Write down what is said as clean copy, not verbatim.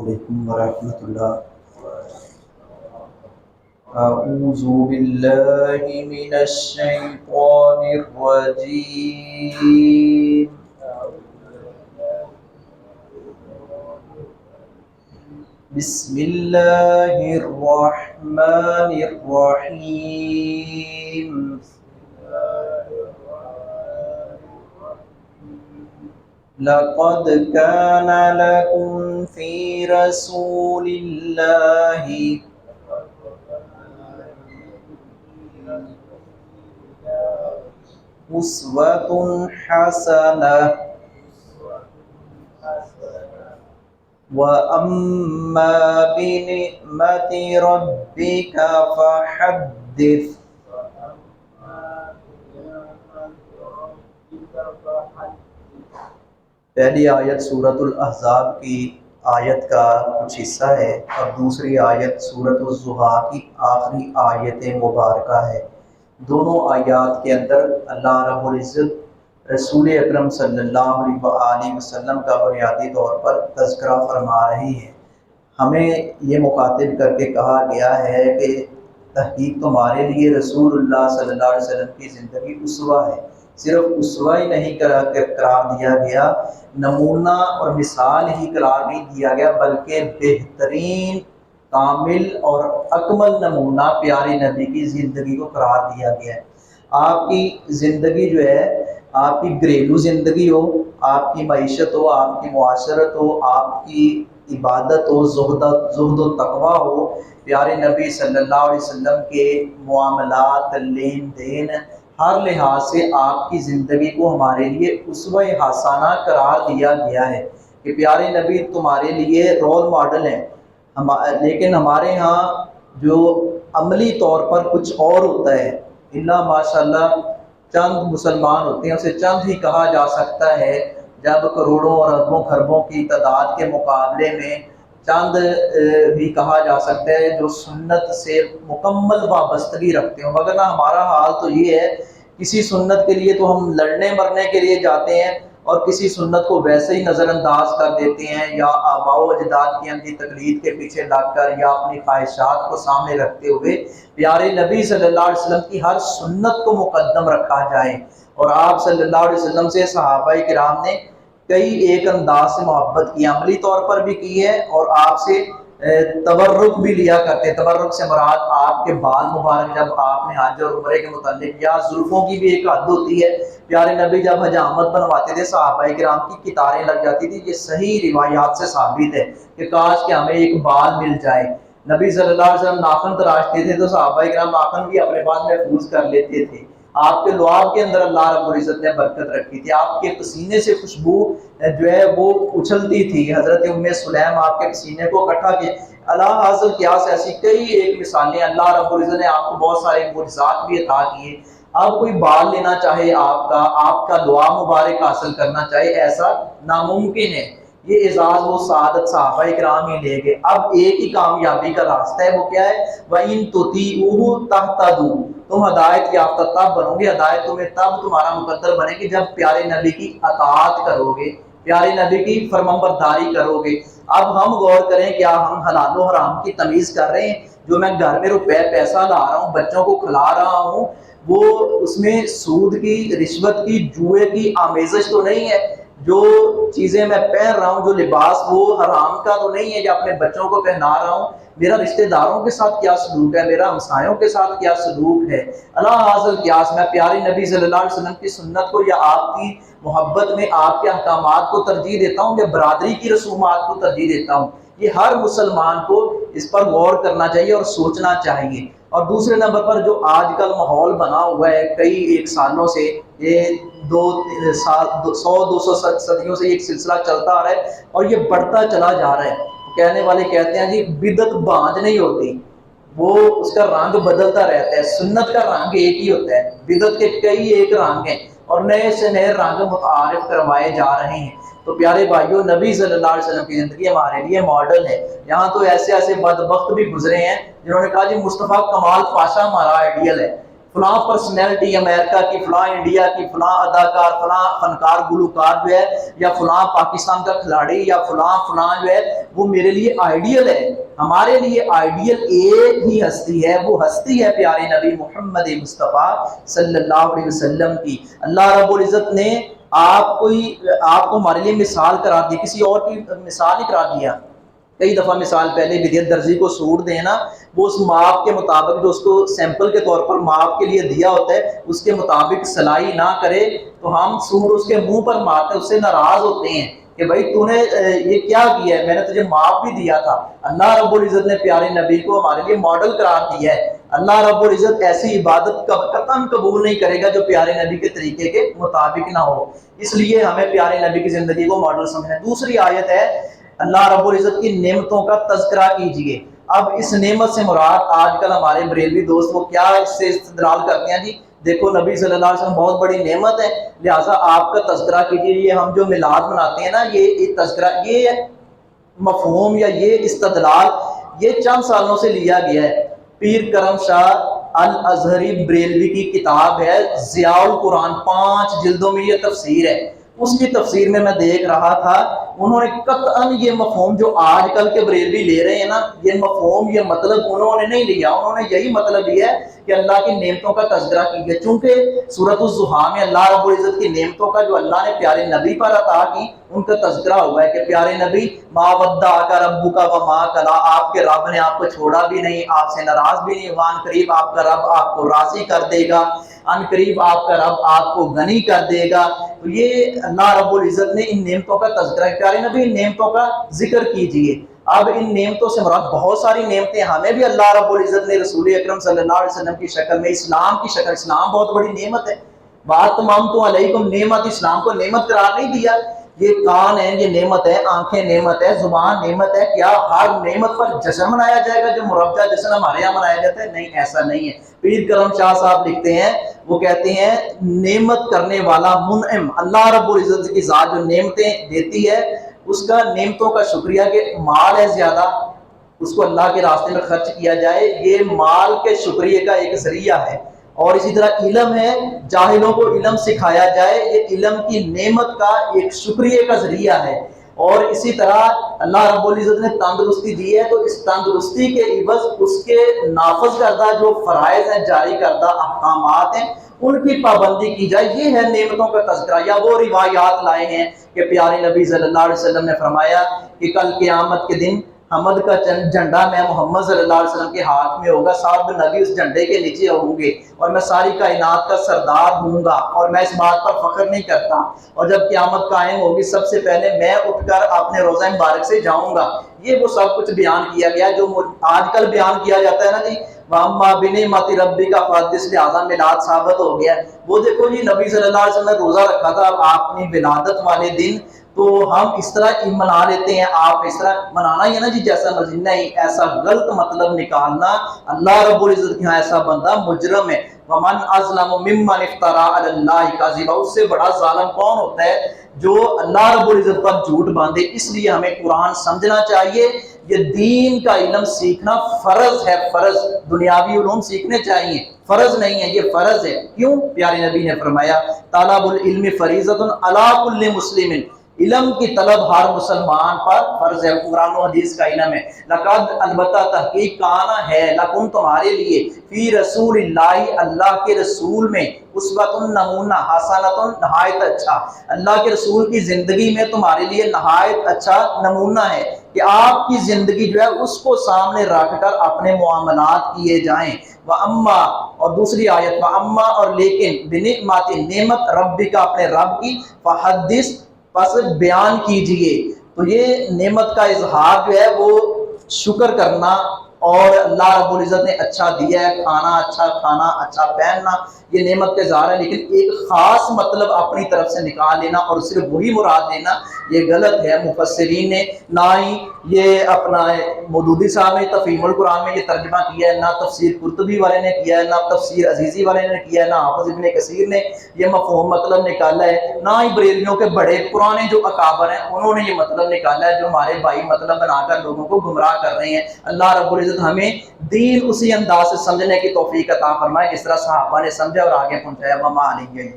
علیکم ورحمۃ اللہ۔ اعوذ باللہ من الشیطان الرجیم۔ بسم اللہ الرحمن الرحیم۔ لقد كان لكم في رسول الله أسوة حسنة وأما بنعمة ربك فحدث۔ پہلی آیت سورۃ الاحزاب کی آیت کا کچھ حصہ ہے اور دوسری آیت سورۃ الضحیٰ کی آخری آیت مبارکہ ہے۔ دونوں آیات کے اندر اللہ رب العزت رسول اکرم صلی اللہ علیہ وآلہ وسلم کا بنیادی طور پر تذکرہ فرما رہی ہے۔ ہمیں یہ مخاطب کر کے کہا گیا ہے کہ تحقیق تمہارے لیے رسول اللہ صلی اللہ علیہ وسلم کی زندگی اسوہ ہے۔ صرف اسوہ ہی نہیں قرار دیا گیا، نمونہ اور مثال ہی قرار نہیں دیا گیا، بلکہ بہترین کامل اور اکمل نمونہ پیارے نبی کی زندگی کو قرار دیا گیا ہے۔ آپ کی زندگی جو ہے، آپ کی گھریلو زندگی ہو، آپ کی معیشت ہو، آپ کی معاشرت ہو، آپ کی عبادت ہو، زہد و تقویٰ ہو، پیارے نبی صلی اللہ علیہ وسلم کے معاملات، لین دین، ہر لحاظ سے آپ کی زندگی کو ہمارے لیے اسوہ حسنہ قرار دیا گیا ہے کہ پیارے نبی تمہارے لیے رول ماڈل ہیں۔ لیکن ہمارے ہاں جو عملی طور پر کچھ اور ہوتا ہے، اللہ ماشاءاللہ چند مسلمان ہوتے ہیں، اسے چند ہی کہا جا سکتا ہے، جب کروڑوں اور اربوں خربوں کی تعداد کے مقابلے میں چند بھی کہا جا سکتا ہے جو سنت سے مکمل وابستگی رکھتے ہوں، مگر ہمارا حال تو یہ ہے، کسی سنت کے لیے تو ہم لڑنے مرنے کے لیے جاتے ہیں اور کسی سنت کو ویسے ہی نظر انداز کر دیتے ہیں، یا آباء و اجداد کی اندھی تقلید کے پیچھے لگ کر یا اپنی خواہشات کو سامنے رکھتے ہوئے پیارے نبی صلی اللہ علیہ وسلم کی ہر سنت کو مقدم رکھا جائے۔ اور آپ صلی اللہ علیہ وسلم سے صحابہ کرام نے کئی ایک انداز سے محبت کی، عملی طور پر بھی کی ہے، اور آپ سے تبرک بھی لیا کرتے۔ تبرک سے مراد آپ کے بال مبارک جب آپ نے حج اور عمرے کے متعلق، یا زلفوں کی بھی ایک حد ہوتی ہے، پیارے نبی جب حجامت بنواتے تھے صحابہ کرام کی قطاریں لگ جاتی تھی۔ یہ صحیح روایات سے ثابت ہے کہ کاش کہ ہمیں ایک بال مل جائے۔ نبی صلی اللہ علیہ وسلم ناخن تراشتے تھے تو صحابہ کرام ناخن بھی اپنے پاس محفوظ کر لیتے تھے۔ آپ کے لعاب کے اندر اللہ رب العزت نے برکت رکھی تھی، آپ کے پسینے سے خوشبو جو ہے وہ اچھلتی تھی۔ حضرت ام سلیم آپ کے پسینے کو اکٹھا کیا، اللہ حاصل قیاس ایسی کئی ایک مثالیں، اللہ رب العزت نے آپ کو بہت سارے معجزات بھی عطا کیے۔ اب کوئی بال لینا چاہے، آپ کا دعا مبارک حاصل کرنا چاہے، ایسا ناممکن ہے۔ یہ اعزاز وہ سعادت صحابہ کرام ہی لے گئے۔ اب ایک ہی کامیابی کا راستہ ہے، وہ کیا ہے؟ وَإِن تُطِيعُوهُ تَهْتَدُوا، تم ہدایت یافتہ تب بنو گے، ہدایت تمہیں تب تمہارا مقدر بنے گی جب پیارے نبی کی اطاعت کرو گے، پیارے نبی کی فرمانبرداری کرو گے۔ اب ہم غور کریں، کیا ہم حلال و حرام کی تمیز کر رہے ہیں؟ جو میں گھر میں روپے پیسہ لا رہا ہوں، بچوں کو کھلا رہا ہوں، وہ اس میں سود کی، رشوت کی، جوئے کی آمیزش تو نہیں ہے؟ جو چیزیں میں پہن رہا ہوں، جو لباس، وہ حرام کا تو نہیں ہے جو اپنے بچوں کو پہنا رہا ہوں؟ میرا رشتہ داروں کے ساتھ کیا سلوک ہے، میرا ہمسایوں کے ساتھ کیا سلوک ہے؟ اللہ حاصل قیاس میں پیارے نبی صلی اللہ علیہ وسلم کی سنت کو یا آپ کی محبت میں آپ کے احکامات کو ترجیح دیتا ہوں، یا برادری کی رسومات کو ترجیح دیتا ہوں؟ یہ ہر مسلمان کو اس پر غور کرنا چاہیے اور سوچنا چاہیے۔ اور دوسرے نمبر پر جو آج کل ماحول بنا ہوا ہے کئی ایک سالوں سے، یہ 100-200 صدیوں سے ایک سلسلہ چلتا آ رہا ہے اور یہ بڑھتا چلا جا رہا ہے۔ کہنے والے کہتے ہیں جی بدعت بانج نہیں ہوتی، وہ اس کا رنگ بدلتا رہتا ہے، سنت کا رنگ ایک ہی ہوتا ہے، بدعت کے کئی ایک رنگ ہیں اور نئے سے نئے رنگ متعارف کروائے جا رہے ہیں۔ تو پیارے بھائیوں، نبی صلی اللہ علیہ وسلم کی زندگی ہمارے لیے ماڈل ہے۔ یہاں تو ایسے ایسے بدبخت بھی گزرے ہیں جنہوں نے کہا جی مصطفیٰ کمال پاشا ہمارا آئیڈیل ہے، فلاں پرسنالٹی امریکہ کی، فلاں انڈیا کی، فلاں اداکار، فلاں فنکار گلوکار جو ہے، یا فلاں پاکستان کا کھلاڑی، یا فلاں جو ہے، وہ میرے لیے آئیڈیل ہے۔ ہمارے لیے آئیڈیل ایک ہی ہستی ہے، وہ ہستی ہے پیارے نبی محمد مصطفیٰ صلی اللہ علیہ وسلم کی۔ اللہ رب العزت نے آپ کو ہمارے لیے مثال کرا دی، کسی اور کی مثال نہیں کرا دیا۔ کئی دفعہ مثال پہلے بھی دیا، درزی کو سوٹ دینا، وہ اس ماپ کے مطابق جو اس کو سیمپل کے طور پر ماپ کے لیے دیا ہوتا ہے اس کے مطابق سلائی نہ کرے تو ہم سوٹ اس کے منہ پر مارتے ہیں، اس سے ناراض ہوتے ہیں کہ بھائی تو نے یہ کیا کیا ہے، میں نے تجھے ماپ بھی دیا تھا۔ اللہ رب العزت نے پیارے نبی کو ہمارے لیے ماڈل قرار دیا ہے۔ اللہ رب العزت ایسی عبادت قطعاً قبول نہیں کرے گا جو پیارے نبی کے طریقے کے مطابق نہ ہو، اس لیے ہمیں پیارے نبی کی زندگی کو ماڈل سمجھنا ہے۔ دوسری آیت ہے اللہ رب العزت کی نعمتوں کا تذکرہ کیجئے۔ اب اس نعمت سے مراد آج کل ہمارے بریلوی دوست وہ کیا اس سے استدلال کرتے ہیں، جی دیکھو نبی صلی اللہ علیہ وسلم بہت بڑی نعمت ہے، لہٰذا آپ کا تذکرہ کیجئے۔ یہ ہم جو میلاد مناتے ہیں نا، یہ تذکرہ، یہ مفہوم یا یہ استدلال یہ چند سالوں سے لیا گیا ہے۔ پیر کرم شاہ الازہری بریلوی کی کتاب ہے ضیاء القرآن، 5 جلدوں میں یہ تفسیر ہے۔ اس کی تفسیر میں دیکھ رہا تھا انہوں نے قطعاً یہ مفہوم جو آج کل کے بریلوی لے رہے ہیں نا، یہ مفہوم یہ مطلب انہوں نے نہیں لیا، انہوں نے یہی مطلب لیا ہے کہ اللہ کی نعمتوں کا تذکرہ کیجیے، چونکہ سورۃ الضحیٰ میں اللہ رب العزت کی نعمتوں کا جو اللہ نے پیارے نبی پر عطا کی ان کا تذکرہ ہوا ہے کہ پیارے نبی ما ودعک ربک وما قلی، آپ کے رب نے آپ کو چھوڑا بھی نہیں، آپ سے ناراض بھی نہیں ہوا، ان قریب آپ کا رب آپ کو راضی کر دے گا، ان قریب آپ کا رب آپ کو غنی کر دے گا۔ تو یہ اللہ رب العزت نے ان نعمتوں کا تذکرہ ہے۔ پیارے نبی ان نعمتوں کا ذکر کیجئے۔ اب ان نعمتوں سے مراد بہت ساری نعمتیں ہمیں بھی اللہ رب العزت نے رسول اکرم صلی اللہ علیہ وسلم کی شکل میں، اسلام کی شکل، اسلام بہت بڑی نعمت ہے۔ بات تمام تو علیکم نعمت، اسلام کو نعمت قرار نہیں دیا۔ یہ کان ہے یہ نعمت ہے، آنکھیں نعمت ہے، زبان نعمت ہے، کیا ہر نعمت پر جشن منایا جائے گا جو مربع جشن ہمارے یہاں منایا جاتا ہے؟ نہیں، ایسا نہیں ہے۔ پیر کرم شاہ صاحب لکھتے ہیں، وہ کہتے ہیں نعمت کرنے والا منعم اللہ رب العزت کی ذات جو نعمتیں دیتی ہے اس کا نعمتوں کا شکریہ کہ مال ہے زیادہ، اس کو اللہ کے راستے میں خرچ کیا جائے، یہ مال کے شکریہ کا ایک ذریعہ ہے۔ اور اسی طرح علم ہے، جاہلوں کو علم سکھایا جائے، یہ علم کی نعمت کا ایک شکریہ کا ذریعہ ہے۔ اور اسی طرح اللہ رب العزت نے تندرستی دی ہے تو اس تندرستی کے عوض اس کے نافذ کردہ جو فرائض ہیں، جاری کردہ احکامات ہیں، ان کی پابندی کی جائے، یہ ہے نعمتوں کا تذکرہ۔ یا وہ روایات لائے ہیں کہ پیارے نبی صلی اللہ علیہ وسلم نے فرمایا کہ کل قیامت کے دن حمد کا جھنڈا میں محمد صلی اللہ علیہ وسلم کے ہاتھ میں ہوگا، صاحب نبی اس جھنڈے کے نیچے ہوں گے، اور میں ساری کائنات کا سردار ہوں گا، اور میں اس بات پر فخر نہیں کرتا، اور جب قیامت قائم ہوگی سب سے پہلے میں اٹھ کر اپنے روضہ مبارک سے جاؤں گا۔ یہ وہ سب کچھ بیان کیا گیا جو آج کل بیان کیا جاتا ہے نا جی، وَأَمَّا بِنِعْمَةِ رَبِّكَ فَحَدِّثْ، لہٰذا میلاد ثابت ہو گیا۔ وہ دیکھو جی نبی صلی اللہ علیہ وسلم نے روزہ رکھا تھا اپنی ولادت والے دن، تو ہم اس طرح منا لیتے ہیں، آپ اس طرح منانا ہی ہے نا جی جیسا مرضی، نہیں، ایسا غلط مطلب نکالنا، اللہ رب العزت کے ہاں ایسا بندہ مجرم ہے۔ وَمَنْ أَظْلَمُ مِمَّنِ افْتَرَىٰ عَلَى اللَّهِ كَذِبًا، اس سے بڑا ظالم کون ہوتا ہے جو اللہ رب العزت پر جھوٹ باندھے۔ اس لیے ہمیں قرآن سمجھنا چاہیے، یہ دین کا علم سیکھنا فرض ہے، فرض، دنیاوی علوم سیکھنے چاہیے، فرض نہیں ہے، یہ فرض ہے۔ کیوں؟ پیارے نبی نے فرمایا طلب العلم فریضۃ علی کل مسلم، علم کی طلب ہر مسلمان پر فرض ہے، قرآن و حدیث کا علم ہے۔ لقد، البتہ تحقیق، کانا ہے، لکم تمہارے لیے، فی رسول اللہ اللہ کے رسول میں، اسوۃ نمونہ، حسنۃ نہایت اچھا، اللہ کے رسول کی زندگی میں تمہارے لیے نہایت اچھا نمونہ ہے کہ آپ کی زندگی جو ہے اس کو سامنے رکھ کر اپنے معاملات کیے جائیں۔ وَأَمَّا، اور دوسری آیت، وَأَمَّا، اور لیکن، بِنِعْمَةِ، نعمت، ربک، اپنے رب کی، فَحَدِّثْ، پس بیان کیجئے۔ تو یہ نعمت کا اظہار جو ہے وہ شکر کرنا، اور اللہ رب العزت نے اچھا دیا ہے، کھانا اچھا پہننا، یہ نعمت کا اظہار ہے، لیکن ایک خاص مطلب اپنی طرف سے نکال لینا اور صرف وہی مراد لینا، یہ غلط ہے مفسرین نے، نہ ہی یہ اپنا مودودی صاحب نے تفہیم القرآن میں یہ ترجمہ کیا ہے، نہ تفسیر قرطبی والے نے کیا ہے، نہ تفسیر عزیزی والے نے کیا ہے، نہ حافظ ابن کثیر نے یہ مفہوم مطلب نکالا ہے، نہ ہی بریلویوں کے بڑے پرانے جو اکابر ہیں انہوں نے یہ مطلب نکالا ہے جو ہمارے بھائی مطلب بنا کر لوگوں کو گمراہ کر رہے ہیں۔ اللہ رب العزت ہمیں دین اسی انداز سے سمجھنے کی توفیق عطا فرمائے جس طرح صحابہ نے سمجھا اور آگے پہنچایا۔ وما علیہ